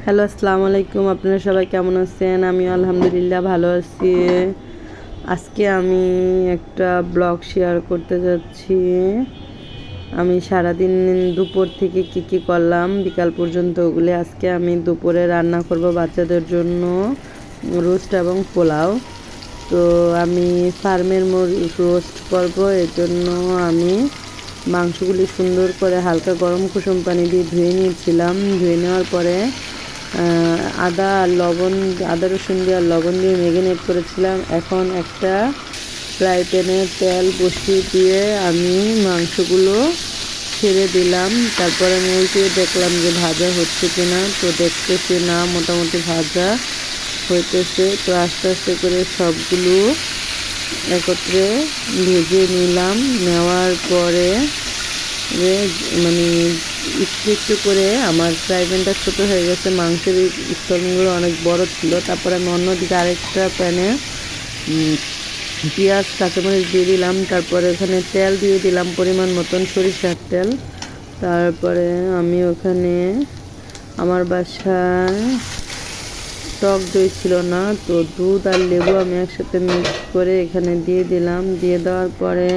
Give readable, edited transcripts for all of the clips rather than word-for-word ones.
Hello, আসসালামু আলাইকুম। আপনারা সবাই কেমন আছেন? আমি আলহামদুলিল্লাহ ভালো আছি। আজকে আমি একটা ব্লগ শেয়ার করতে যাচ্ছি। আমি সারাদিন দুপুর থেকে কি করলাম বিকাল পর্যন্ত ওগুলি আজকে আমি দুপুরে রান্না করব বাচ্চাদের জন্য রোস্ট এবং পোলাও। তো আমি ফার্মের রোস্ট করব, এর জন্য আমি মাংসগুলি সুন্দর করে হালকা গরম কুসুম পানি দিয়ে ধুয়ে নিয়েছিলাম। ধুয়ে নেওয়ার পরে আদা রসুন দিয়ে আর লবণ দিয়ে ম্যারিনেট করেছিলাম। এখন একটা ফ্রাই প্যানে তেল বসিয়ে দিয়ে আমি মাংসগুলো ছেড়ে দিলাম। তারপরে আমি উল্টিয়ে দেখলাম যে ভাজা হচ্ছে কিনা। তো দেখতেছি না, মোটামুটি ভাজা হইতেছে। তো আস্তে আস্তে করে সবগুলো একত্রে ভেজে নিলাম। নেওয়ার পরে মানে একটু একটু করে আমার ফ্রাই প্যানটা ছোটো হয়ে গেছে, মাংসের স্তরগুলো অনেক বড় ছিল। তারপরে আমি অন্যদিকে আরেকটা প্যানে পেঁয়াজ কাঁচামরিচ দিয়ে দিলাম। তারপরে ওখানে তেল দিয়ে দিলাম পরিমাণ মতন, সরিষার তেল। তারপরে আমি ওখানে আমার বাসায় টক দই ছিল না, তো দুধ আর লেবু আমি একসাথে মিক্স করে এখানে দিয়ে দিলাম। দিয়ে দেওয়ার পরে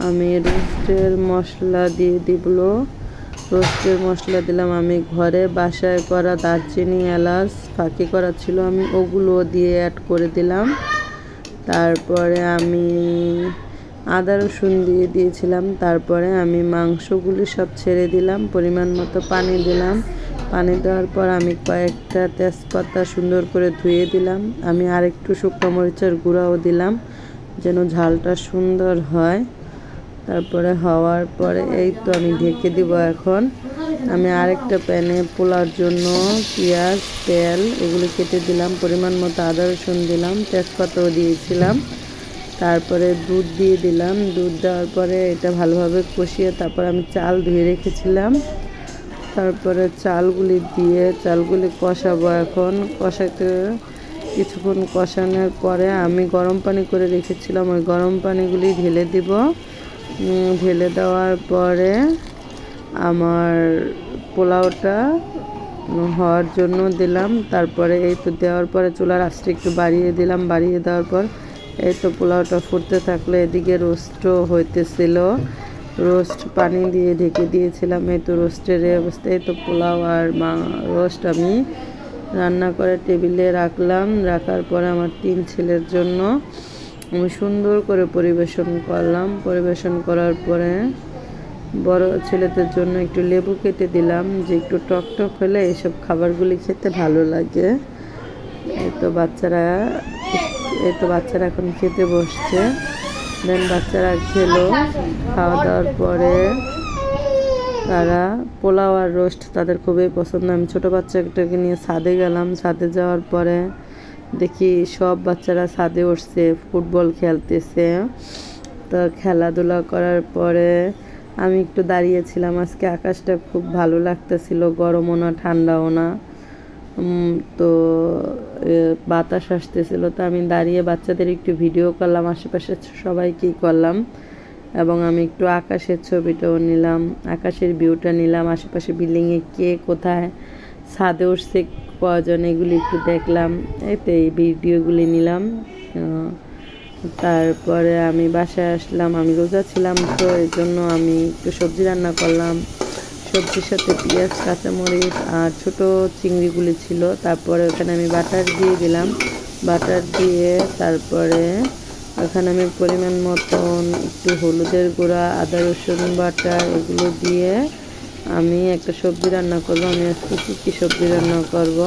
আমি রোস্টের মশলা দিয়ে রোস্টের মশলা দিলাম। আমি ঘরে বাসায় করা দারচিনি এলাচ ফাঁকি করা ছিল, আমি ওগুলো দিয়ে অ্যাড করে দিলাম। তারপরে আমি আদা রসুন দিয়ে দিয়েছিলাম। তারপরে আমি মাংসগুলি সব ছেড়ে দিলাম, পরিমাণ মতো পানি দিলাম। পানি দেওয়ার পর আমি কয়েকটা তেজপাতা সুন্দর করে ধুয়ে দিলাম। আমি আরেকটু শুকনো মরিচের গুঁড়াও দিলাম যেন ঝালটা সুন্দর হয়। তারপরে হওয়ার পরে এই তো আমি ঢেকে দিব। এখন আমি আরেকটা প্যানে পোলার জন্য পেঁয়াজ তেল এগুলি কেটে দিলাম, পরিমাণ মতো আদা রসুন দিলাম, তেজপাতাও দিয়েছিলাম। তারপরে দুধ দিয়ে দিলাম। দুধ দেওয়ার পরে এটা ভালোভাবে কষিয়ে তারপরে আমি চাল ধুয়ে রেখেছিলাম। তারপরে চালগুলি কষাবো। এখন কিছুক্ষণ কষানোর পরে আমি গরম পানি করে রেখেছিলাম, ওই গরম পানিগুলি ঢেলে দিব। ঢেলে দেওয়ার পরে আমার পোলাওটা হওয়ার জন্য দিলাম। তারপরে এই তো দেওয়ার পরে চুলার আঁচটা একটু বাড়িয়ে দিলাম। বাড়িয়ে দেওয়ার পর এই তো পোলাওটা ফুটতে থাকলো। এদিকে রোস্টও হইতেছিল, রোস্ট পানি দিয়ে ঢেকে দিয়েছিলাম। এই তো রোস্টের অবস্থায় তো পোলাও আর রোস্ট আমি রান্না করে টেবিলে রাখলাম। রাখার পরে আমার 3 ছেলের জন্য আমি সুন্দর করে পরিবেশন করলাম। পরিবেশন করার পরে বড় ছেলেদের জন্য একটু লেবু কেটে দিলাম, যে একটু টক টক হলে এইসব খাবারগুলি খেতে ভালো লাগে। এই তো বাচ্চারা এখন খেতে বসছে। দেন বাচ্চারা খেলো। খাওয়া দাওয়ার পরে তারা পোলাও আর রোস্ট তাদের খুবই পছন্দ। আমি ছোটো বাচ্চাটাকে নিয়ে ছাদে গেলাম। ছাদে যাওয়ার পরে দেখি সব বাচ্চারা ছাদে উঠছে, ফুটবল খেলতেছে। তো খেলাধুলা করার পরে আমি একটু দাঁড়িয়েছিলাম। আজকে আকাশটা খুব ভালো লাগতেছিল, গরমও না ঠান্ডাও না। তো বাতাস আসতেছিল। তো আমি দাঁড়িয়ে বাচ্চাদের একটু ভিডিও করলাম, আশেপাশে সবাইকেই করলাম। এবং আমি একটু আকাশের ছবিটাও নিলাম, আকাশের ভিউটা নিলাম। আশেপাশে বিল্ডিংয়ে কে কোথায় ছাদে উঠছে কজন, এগুলি একটু দেখলাম। এই তো এই ভিডিওগুলি নিলাম। তারপরে আমি বাসায় আসলাম। আমি রোজা ছিলাম, তো এই জন্য আমি একটু সবজি রান্না করলাম। সবজির সাথে পেঁয়াজ কাঁচামরিচ আর ছোটো চিংড়িগুলি ছিল। তারপরে ওখানে আমি বাটার দিয়ে দিলাম। বাটার দিয়ে তারপরে ওখানে আমি পরিমাণ মতন একটু হলুদের গুঁড়া, আদা রসুন বাটা এগুলো দিয়ে আমি একটা সবজি রান্না করবো। আমি আজকে কী সবজি রান্না করব,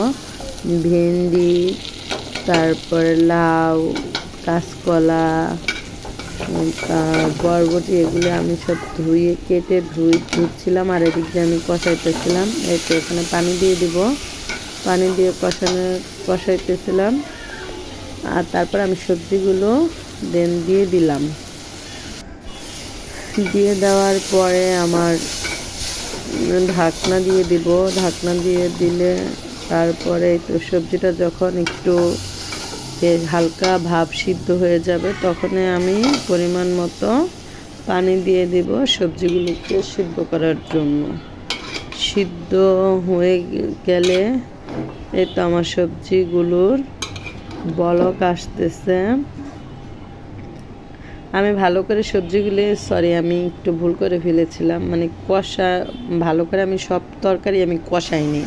ভেন্ডি, তারপরে লাউ, কাঁচকলা, বরবটি এগুলো আমি সব ধুচ্ছিলাম। আর এদিক দিয়ে আমি কষাইতেছিলাম। এই তো এখানে পানি দিয়ে দিব, পানি দিয়ে কষাইতেছিলাম। আর তারপর আমি সবজিগুলো দিয়ে দিলাম। দিয়ে দেওয়ার পরে আমার ঢাকনা দিয়ে দিব। ঢাকনা দিয়ে দিলে তারপরে তো সবজিটা যখন একটু হালকা ভাব সিদ্ধ হয়ে যাবে, তখন আমি পরিমাণ মতো পানি দিয়ে দিব সবজিগুলোকে সিদ্ধ করার জন্য। সিদ্ধ হয়ে গেলে এই তো আমার সবজিগুলোর বলক আসতেছে। আমি ভালো করে সবজিগুলি আমি একটু ভুল করে ফেলেছিলাম, মানে কষা ভালো করে আমি সব তরকারি আমি কষাইনি।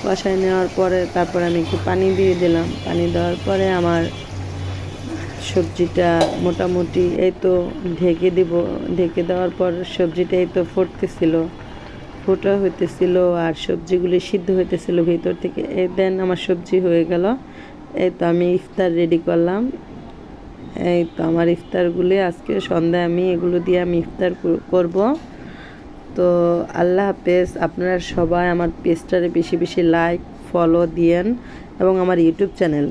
কষাই নেওয়ার পরে তারপরে আমি একটু পানি দিয়ে দিলাম। পানি দেওয়ার পরে আমার সবজিটা মোটামুটি এই তো ঢেকে দিব। ঢেকে দেওয়ার পর সবজিটা এই তো ফোটা হইতেছিল আর সবজিগুলি সিদ্ধ হইতেছিল ভিতর থেকে। দেন আমার সবজি হয়ে গেল। এই তো আমি ইফতার রেডি করলাম। এই তো আমার ইফতারগুলি আজকে সন্ধ্যায় আমি এগুলো দিয়ে আমি ইফতার করব। তো আল্লাহ হাফেজ। আপনারা সবাই আমার পেজটারে বেশি বেশি লাইক ফলো দিয়েন এবং আমার ইউটিউব চ্যানেল